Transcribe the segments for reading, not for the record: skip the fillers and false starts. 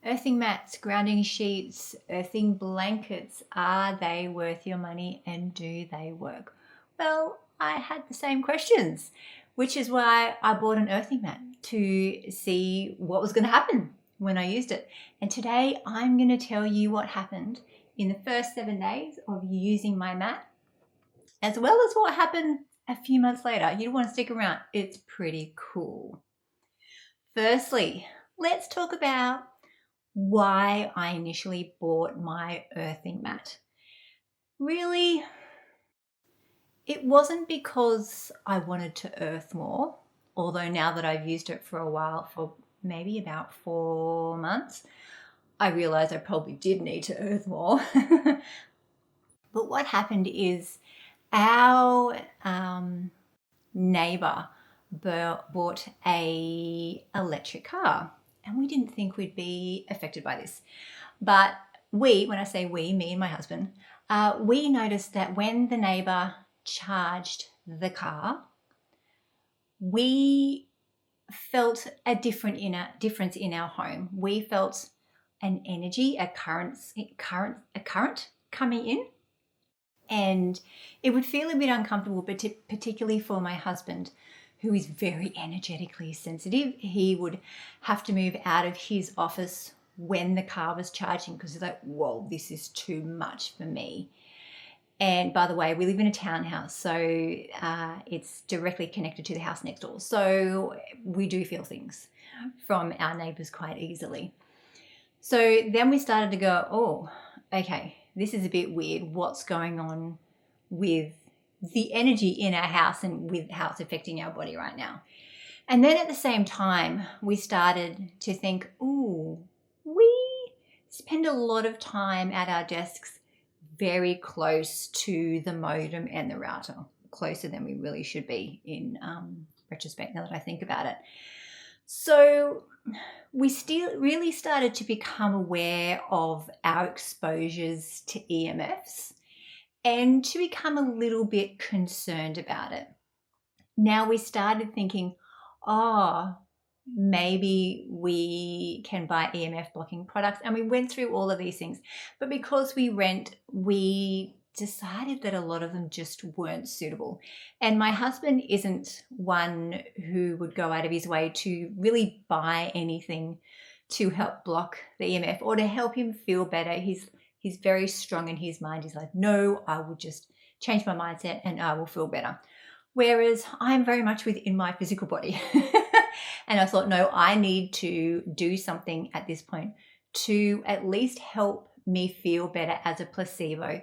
Earthing mats, grounding sheets, earthing blankets, are they worth your money and do they work? Well, I had the same questions, which is why I bought an earthing mat to see what was going to happen when I used it. And today I'm going to tell you what happened in the first 7 days of using my mat, as well as what happened a few months later. You'd want to stick around. It's pretty cool. Firstly, let's talk about why I initially bought my earthing mat. Really, it wasn't because I wanted to earth more, although now that I've used it for a while, for maybe about 4 months, I realized I probably did need to earth more. But what happened is our neighbor bought a electric car, and we didn't think we'd be affected by this. But when I say we, me and my husband, we noticed that when the neighbor charged the car, we felt a difference in our home. We felt an energy, a current coming in, and it would feel a bit uncomfortable, but particularly for my husband, who is very energetically sensitive. He would have to move out of his office when the car was charging because he's like, whoa, this is too much for me. And by the way, we live in a townhouse, so it's directly connected to the house next door. So we do feel things from our neighbours quite easily. So then we started to go, oh, okay, this is a bit weird. What's going on with the energy in our house and with how it's affecting our body right now? And then at the same time, we started to think, ooh, we spend a lot of time at our desks very close to the modem and the router, closer than we really should be in retrospect, now that I think about it. So we still really started to become aware of our exposures to EMFs and to become a little bit concerned about it. Now we started thinking, oh, maybe we can buy EMF blocking products. And we went through all of these things. But because we rent, we decided that a lot of them just weren't suitable. And my husband isn't one who would go out of his way to really buy anything to help block the EMF or to help him feel better. He's very strong in his mind. He's like, no, I will just change my mindset and I will feel better. Whereas I'm very much within my physical body. And I thought, no, I need to do something at this point to at least help me feel better as a placebo,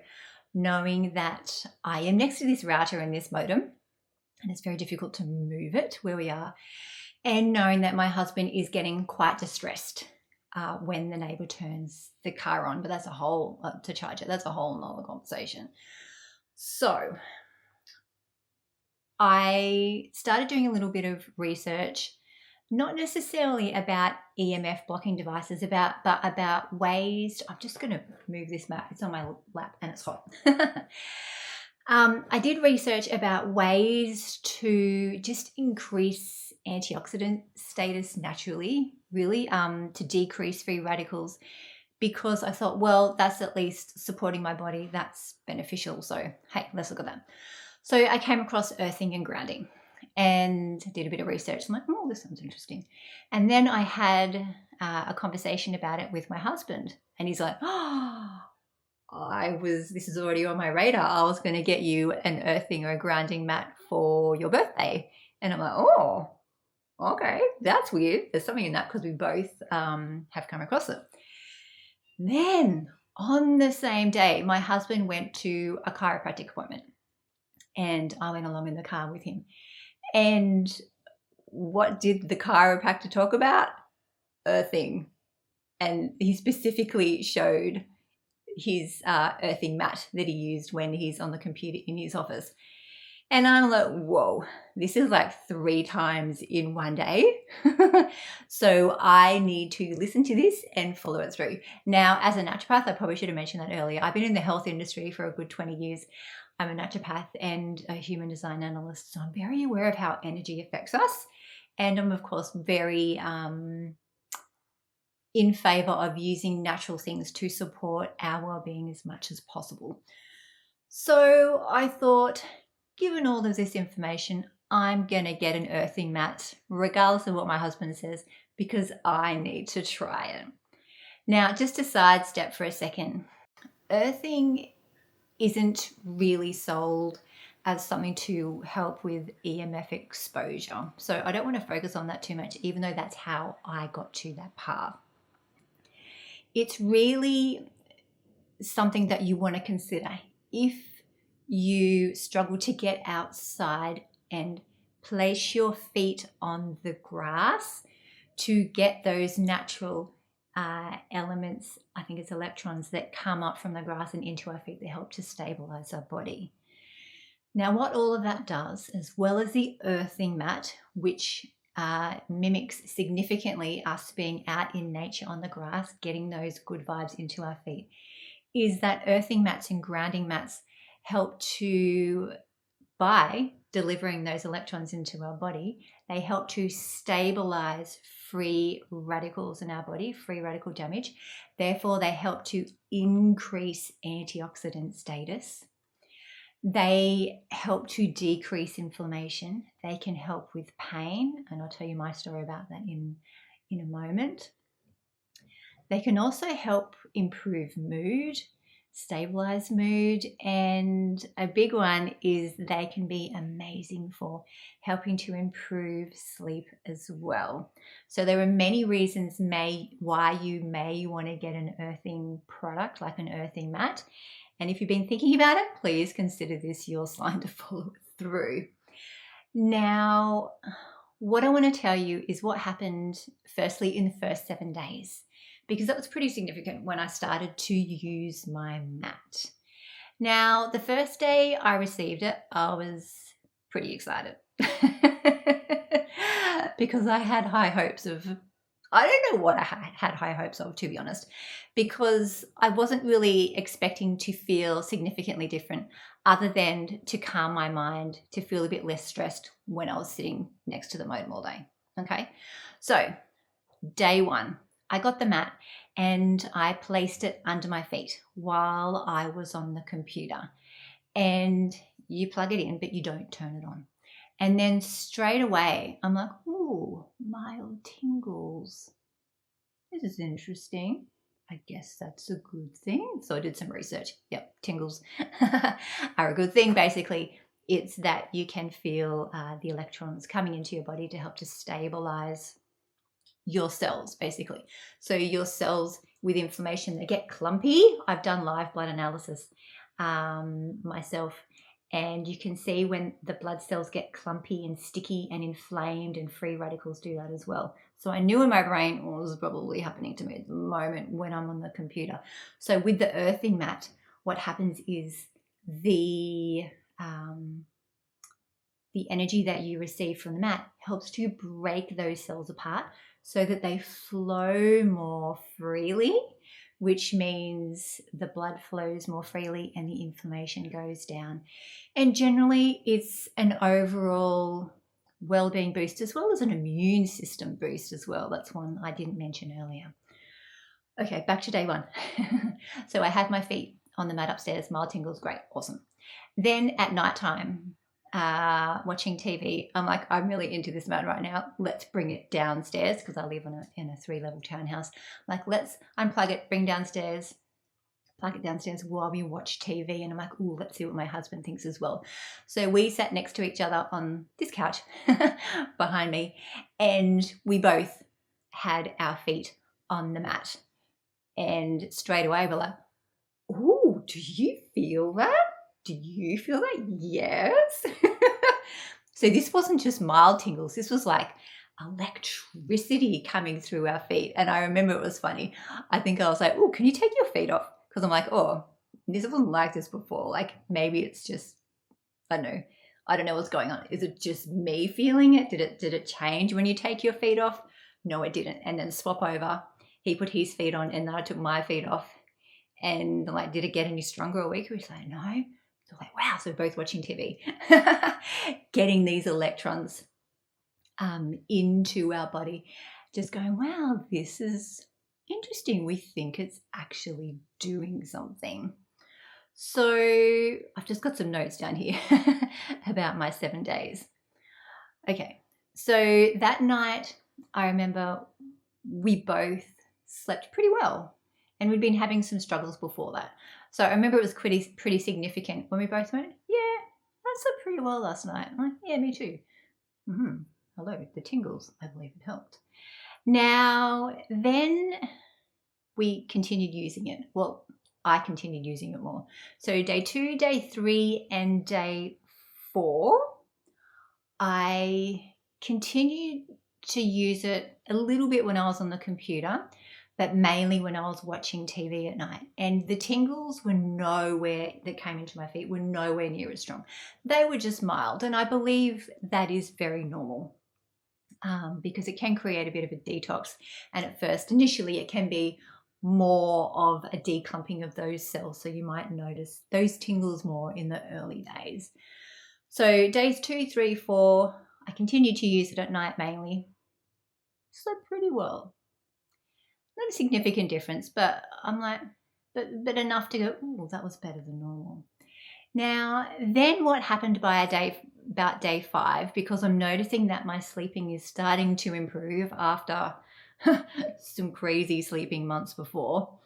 knowing that I am next to this router and this modem, and it's very difficult to move it where we are, and knowing that my husband is getting quite distressed when the neighbor turns the car on, but that's a whole, to charge it, that's a whole nother conversation. So I started doing a little bit of research, not necessarily about EMF blocking devices, but about ways. I'm just going to move this mat. It's on my lap and it's hot. I did research about ways to just increase antioxidant status naturally, really, to decrease free radicals, because I thought, well, that's at least supporting my body. That's beneficial. So, hey, let's look at that. So I came across earthing and grounding and did a bit of research. I'm like, oh, this sounds interesting. And then I had a conversation about it with my husband, and he's like, oh, this is already on my radar. I was going to get you an earthing or a grounding mat for your birthday. And I'm like, oh, okay, that's weird. There's something in that because we both have come across it. Then on the same day, my husband went to a chiropractic appointment. And I went along in the car with him. And what did the chiropractor talk about? Earthing. And he specifically showed his earthing mat that he used when he's on the computer in his office. And I'm like, whoa, this is like 3 times in one day. So I need to listen to this and follow it through. Now, as a naturopath, I probably should have mentioned that earlier. I've been in the health industry for a good 20 years. I'm a naturopath and a human design analyst, so I'm very aware of how energy affects us. And I'm, of course, very in favor of using natural things to support our well-being as much as possible. So I thought, given all of this information, I'm going to get an earthing mat, regardless of what my husband says, because I need to try it. Now, just to sidestep for a second, earthing isn't really sold as something to help with EMF exposure. So I don't want to focus on that too much, even though that's how I got to that path. It's really something that you want to consider if you struggle to get outside and place your feet on the grass to get those natural elements, I think it's electrons, that come up from the grass and into our feet that help to stabilize our body. Now, what all of that does, as well as the earthing mat, which mimics significantly us being out in nature on the grass, getting those good vibes into our feet, is that earthing mats and grounding mats help to, by delivering those electrons into our body, they help to stabilize free radicals in our body, free radical damage. Therefore, they help to increase antioxidant status. They help to decrease inflammation. They can help with pain, and I'll tell you my story about that in a moment. They can also help improve mood, stabilize mood, and a big one is they can be amazing for helping to improve sleep as well. So there are many reasons why you may want to get an earthing product like an earthing mat. And if you've been thinking about it, please consider this your sign to follow through. Now, what I want to tell you is what happened firstly in the first 7 days, because that was pretty significant when I started to use my mat. Now, the first day I received it, I was pretty excited because I had high hopes of, I don't know what I had high hopes of, to be honest, because I wasn't really expecting to feel significantly different other than to calm my mind, to feel a bit less stressed when I was sitting next to the modem all day. Okay, so day one, I got the mat and I placed it under my feet while I was on the computer. And you plug it in, but you don't turn it on. And then straight away, I'm like, ooh, mild tingles. This is interesting. I guess that's a good thing. So I did some research. Yep, tingles are a good thing. Basically, it's that you can feel the electrons coming into your body to help to stabilize your cells, basically. So your cells with inflammation, they get clumpy. I've done live blood analysis myself, and you can see when the blood cells get clumpy and sticky and inflamed, and free radicals do that as well. So I knew in my brain what was probably happening to me at the moment when I'm on the computer. So with the earthing mat, what happens is the energy that you receive from the mat helps to break those cells apart so that they flow more freely, which means the blood flows more freely and the inflammation goes down. And generally, it's an overall well-being boost as well as an immune system boost as well. That's one I didn't mention earlier. Okay, back to day one. So I had my feet on the mat upstairs, mild tingles, great, awesome. Then at nighttime, watching TV, I'm like, I'm really into this mat right now. Let's bring it downstairs because I live in a 3-level townhouse. Like, let's unplug it, plug it downstairs while we watch TV. And I'm like, ooh, let's see what my husband thinks as well. So we sat next to each other on this couch behind me, and we both had our feet on the mat. And straight away we're like, ooh, do you feel that? Do you feel that? Yes. So this wasn't just mild tingles. This was like electricity coming through our feet. And I remember it was funny. I think I was like, oh, can you take your feet off? Because I'm like, oh, this wasn't like this before. Like maybe it's just, I don't know. I don't know what's going on. Is it just me feeling it? Did it change when you take your feet off? No, it didn't. And then swap over. He put his feet on and then I took my feet off. And like, did it get any stronger or weaker? He's like, no. So like, wow, so we're both watching TV, getting these electrons into our body, just going, wow, this is interesting, we think it's actually doing something. So I've just got some notes down here about my 7 days. Okay, so that night I remember we both slept pretty well, and we'd been having some struggles before that. So I remember it was pretty significant when we both went, yeah, I slept pretty well last night. I'm like, yeah, me too. Hello, the tingles, I believe it helped. Now, then we continued using it. Well, I continued using it more. So day 2, day 3, and day 4, I continued to use it a little bit when I was on the computer, but mainly when I was watching TV at night. And the tingles were nowhere, that came into my feet, were nowhere near as strong. They were just mild. And I believe that is very normal. Because it can create a bit of a detox. And at first, initially, it can be more of a declumping of those cells. So you might notice those tingles more in the early days. So days 2, 3, 4, I continued to use it at night mainly. Slept pretty well. Not a significant difference, but I'm like, but enough to go, oh, that was better than normal. Now, then what happened by about day 5, because I'm noticing that my sleeping is starting to improve after some crazy sleeping months before.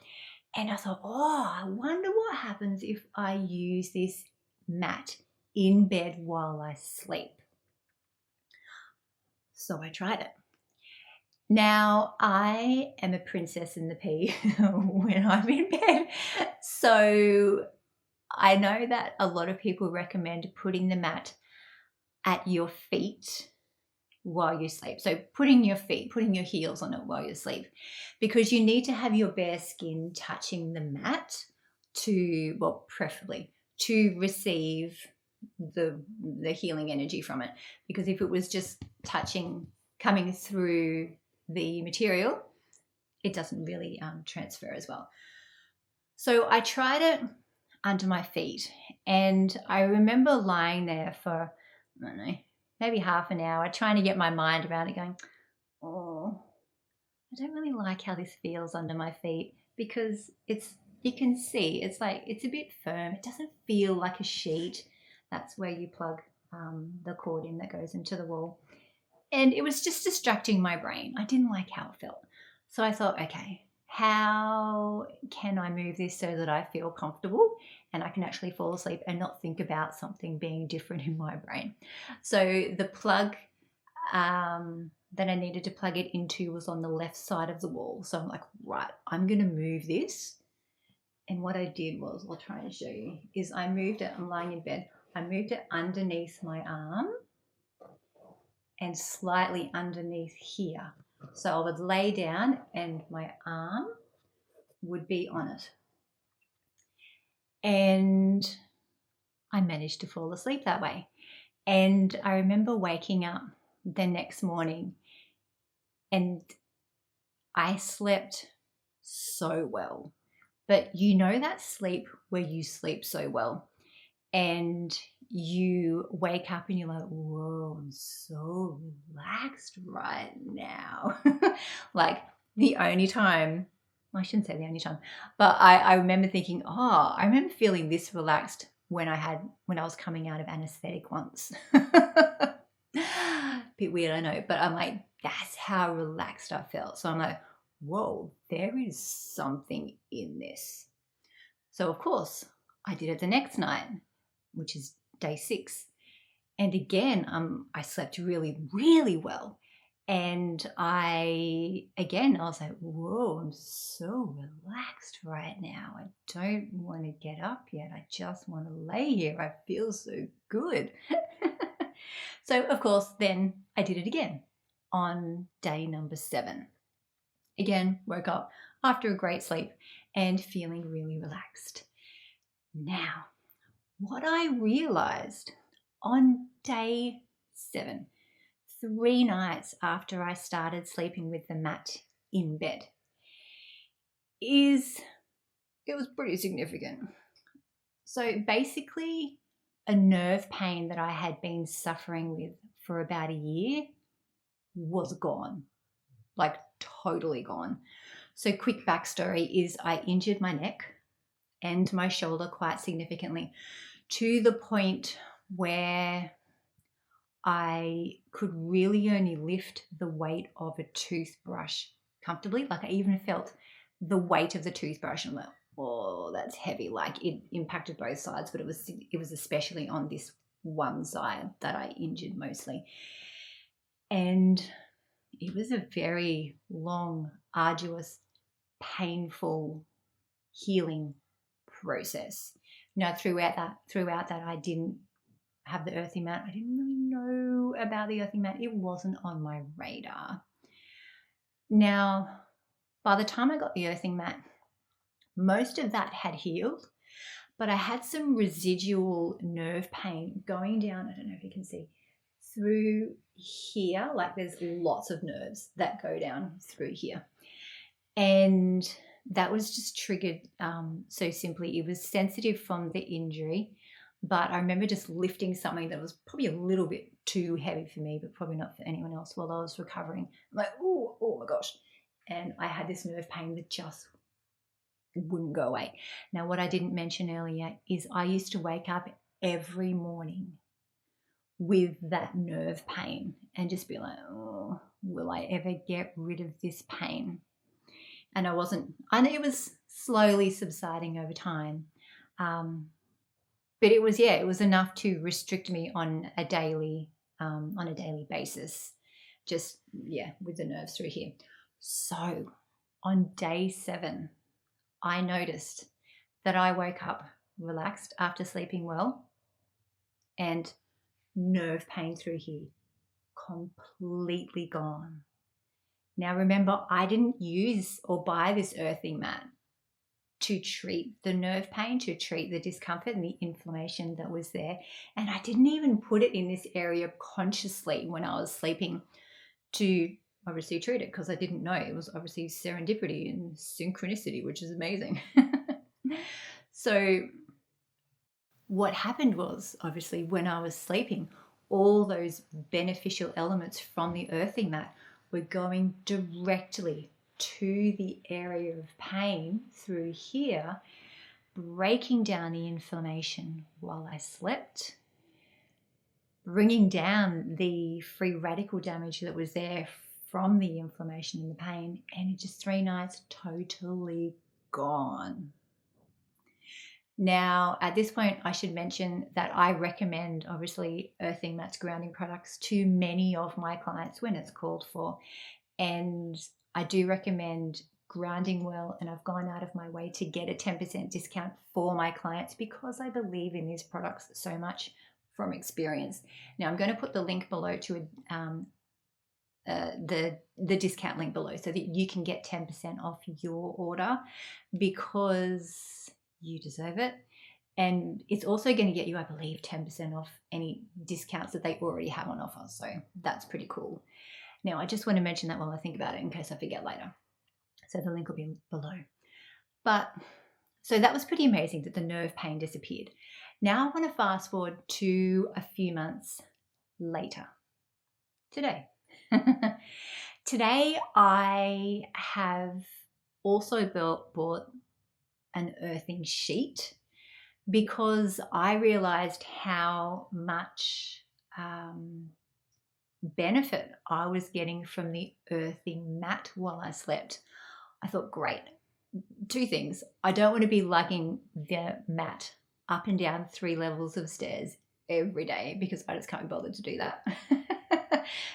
And I thought, oh, I wonder what happens if I use this mat in bed while I sleep. So I tried it. Now, I am a princess in the pea when I'm in bed. So I know that a lot of people recommend putting the mat at your feet while you sleep. So putting your heels on it while you sleep, because you need to have your bare skin touching the mat to, well, preferably to receive the healing energy from it. Because if it was just coming through the material, it doesn't really transfer as well. So I tried it under my feet, and I remember lying there for, I don't know, maybe half an hour, trying to get my mind around it, going, oh, I don't really like how this feels under my feet, because you can see it's like it's a bit firm. It doesn't feel like a sheet. That's where you plug the cord in that goes into the wall. And it was just distracting my brain. I didn't like how it felt. So I thought, okay, how can I move this so that I feel comfortable and I can actually fall asleep and not think about something being different in my brain? So the plug that I needed to plug it into was on the left side of the wall. So I'm like, right, I'm going to move this. And what I did was, I'll try and show you, is I moved it. I'm lying in bed. I moved it underneath my arm and slightly underneath here. So I would lay down and my arm would be on it. And I managed to fall asleep that way. And I remember waking up the next morning and I slept so well. But you know that sleep where you sleep so well and you wake up and you're like, whoa, I'm so relaxed right now. Like the only time, well, I shouldn't say the only time, but I remember thinking, oh, I remember feeling this relaxed when I was coming out of anesthetic once. Bit weird, I know, but I'm like, that's how relaxed I felt. So I'm like, whoa, there is something in this. So of course I did it the next night, which is day 6. And again, I slept really, really well. And I was like, whoa, I'm so relaxed right now. I don't want to get up yet. I just want to lay here. I feel so good. So of course, then I did it again on day number 7. Again, woke up after a great sleep and feeling really relaxed. Now, what I realized on day 7, 3 nights after I started sleeping with the mat in bed, it was pretty significant. So basically, a nerve pain that I had been suffering with for about a year was gone, like totally gone. So quick backstory is I injured my neck and my shoulder quite significantly, to the point where I could really only lift the weight of a toothbrush comfortably. Like I even felt the weight of the toothbrush and I'm like, oh, that's heavy. Like it impacted both sides, but it was especially on this one side that I injured mostly. And it was a very long, arduous, painful healing process. Now throughout that I didn't have the earthing mat. I didn't really know about the earthing mat. It wasn't on my radar. Now, by the time I got the earthing mat, most of that had healed, but I had some residual nerve pain going down. I don't know if you can see through here. Like there's lots of nerves that go down through here. And that was just triggered so simply. It was sensitive from the injury, but I remember just lifting something that was probably a little bit too heavy for me, but probably not for anyone else while I was recovering. I'm like, oh my gosh. And I had this nerve pain that just wouldn't go away. Now, what I didn't mention earlier is I used to wake up every morning with that nerve pain and just be like, oh, will I ever get rid of this pain? And I know it was slowly subsiding over time. But it was enough to restrict me on a daily basis, just, with the nerves through here. So on day 7, I noticed that I woke up relaxed after sleeping well and nerve pain through here completely gone. Now remember, I didn't use or buy this earthing mat to treat the nerve pain, to treat the discomfort and the inflammation that was there. And I didn't even put it in this area consciously when I was sleeping to obviously treat it, because I didn't know. It was obviously serendipity and synchronicity, which is amazing. So what happened was, obviously, when I was sleeping, all those beneficial elements from the earthing mat were going directly to the area of pain through here, breaking down the inflammation while I slept, bringing down the free radical damage that was there from the inflammation and the pain, and in just 3 nights, totally gone. Now, at this point, I should mention that I recommend, obviously, earthing mats, grounding products to many of my clients when it's called for. And I do recommend grounding well, and I've gone out of my way to get a 10% discount for my clients because I believe in these products so much from experience. Now, I'm going to put the link below to the discount link below so that you can get 10% off your order, because you deserve it. And it's also going to get you, I believe, 10% off any discounts that they already have on offer. So that's pretty cool. Now, I just want to mention that while I think about it in case I forget later. So the link will be below. But so that was pretty amazing that the nerve pain disappeared. Now I want to fast forward to a few months later. Today. Today I have also bought an earthing sheet because I realized how much benefit I was getting from the earthing mat while I slept. I thought, great, 2 things. I don't want to be lugging the mat up and down 3 levels of stairs every day because I just can't be bothered to do that.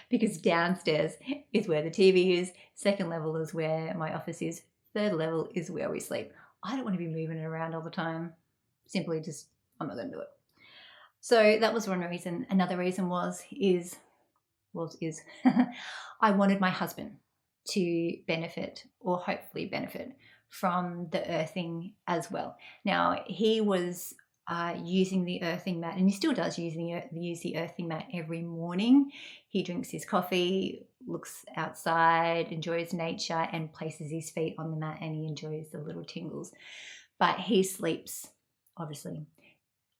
Because downstairs is where the TV is, 2nd level is where my office is, 3rd level is where we sleep. I don't want to be moving it around all the time. Simply just, I'm not going to do it. So that was one reason. Another reason is I wanted my husband to benefit, or hopefully benefit, from the earthing as well. Now, he was using the earthing mat, and he still does use the earthing mat every morning. He drinks his coffee, looks outside, enjoys nature, and places his feet on the mat, and he enjoys the little tingles. But he sleeps, obviously,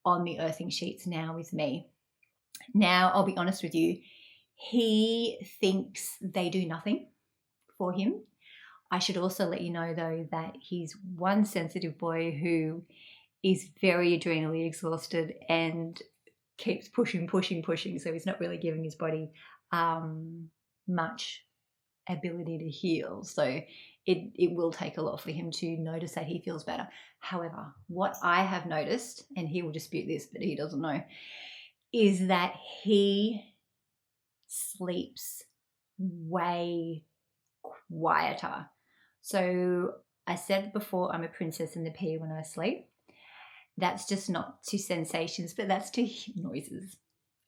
on the earthing sheets now with me. Now, I'll be honest with you, he thinks they do nothing for him. I should also let you know, though, that he's one sensitive boy who is very adrenally exhausted and keeps pushing. So he's not really giving his body much ability to heal. So it will take a lot for him to notice that he feels better. However, what I have noticed, and he will dispute this, but he doesn't know, is that he sleeps way quieter. So I said before, I'm a princess in the pea when I sleep. That's just not to sensations, but that's to noises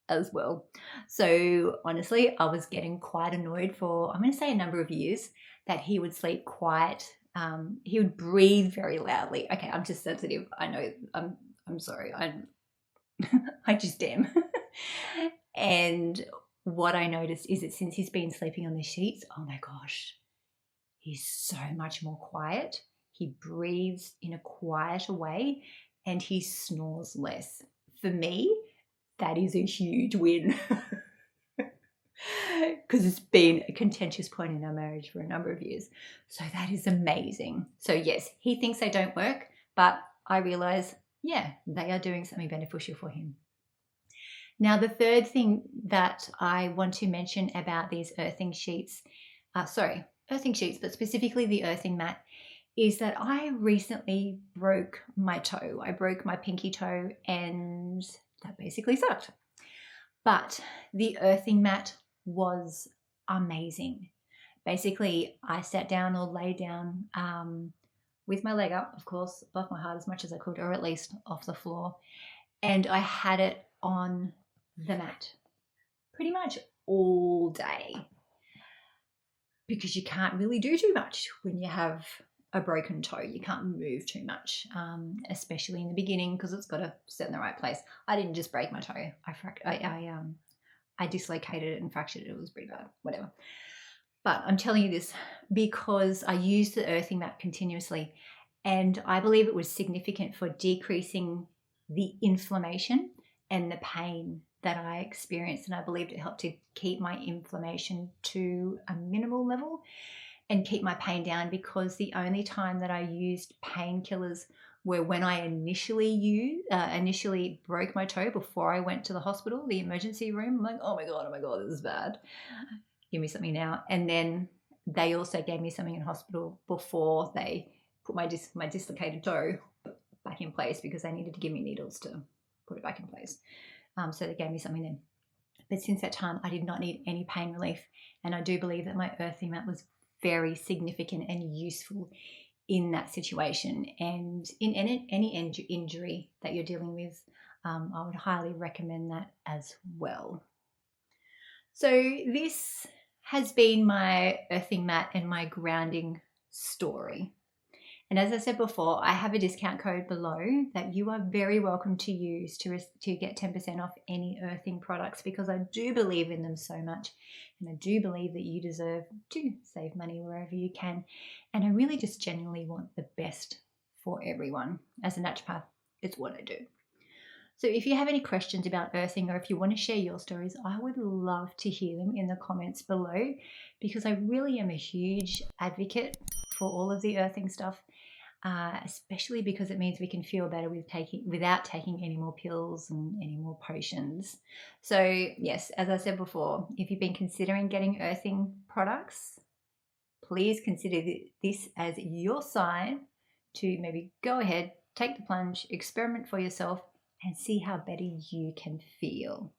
as well. So honestly, I was getting quite annoyed for, I'm going to say, a number of years that he would sleep quiet. He would breathe very loudly. Okay, I'm just sensitive. I know. I'm sorry. I just am. And what I noticed is that since he's been sleeping on the sheets, oh my gosh, he's so much more quiet. He breathes in a quieter way and he snores less. For me, that is a huge win because it's been a contentious point in our marriage for a number of years. So that is amazing. So yes, he thinks they don't work, but I realize, yeah, they are doing something beneficial for him. Now, the third thing that I want to mention about these earthing sheets, but specifically the earthing mat, is that I recently broke my toe. I broke my pinky toe and that basically sucked. But the earthing mat was amazing. Basically, I sat down or lay down with my leg up, of course, above my heart as much as I could, or at least off the floor. And I had it on the mat pretty much all day because you can't really do too much when you have a broken toe. You can't move too much, especially in the beginning because it's got to sit in the right place. I didn't just break my toe. I dislocated it and fractured it. It was pretty bad, whatever. But I'm telling you this because I used the earthing mat continuously and I believe it was significant for decreasing the inflammation and the pain that I experienced. And I believed it helped to keep my inflammation to a minimal level and keep my pain down, because the only time that I used painkillers were when I initially broke my toe before I went to the hospital, the emergency room. I'm like, oh my God, this is bad. Give me something now. And then they also gave me something in hospital before they put my dislocated toe back in place, because they needed to give me needles to put it back in place. So they gave me something then. But since that time, I did not need any pain relief. And I do believe that my earthing mat was very significant and useful in that situation. And in any injury that you're dealing with, I would highly recommend that as well. So this has been my earthing mat and my grounding story. And as I said before, I have a discount code below that you are very welcome to use to get 10% off any earthing products, because I do believe in them so much. And I do believe that you deserve to save money wherever you can. And I really just genuinely want the best for everyone. As a naturopath, it's what I do. So if you have any questions about earthing, or if you want to share your stories, I would love to hear them in the comments below, because I really am a huge advocate for all of the earthing stuff. Especially because it means we can feel better without taking any more pills and any more potions. So yes, as I said before, if you've been considering getting earthing products, please consider this as your sign to maybe go ahead, take the plunge, experiment for yourself, and see how better you can feel.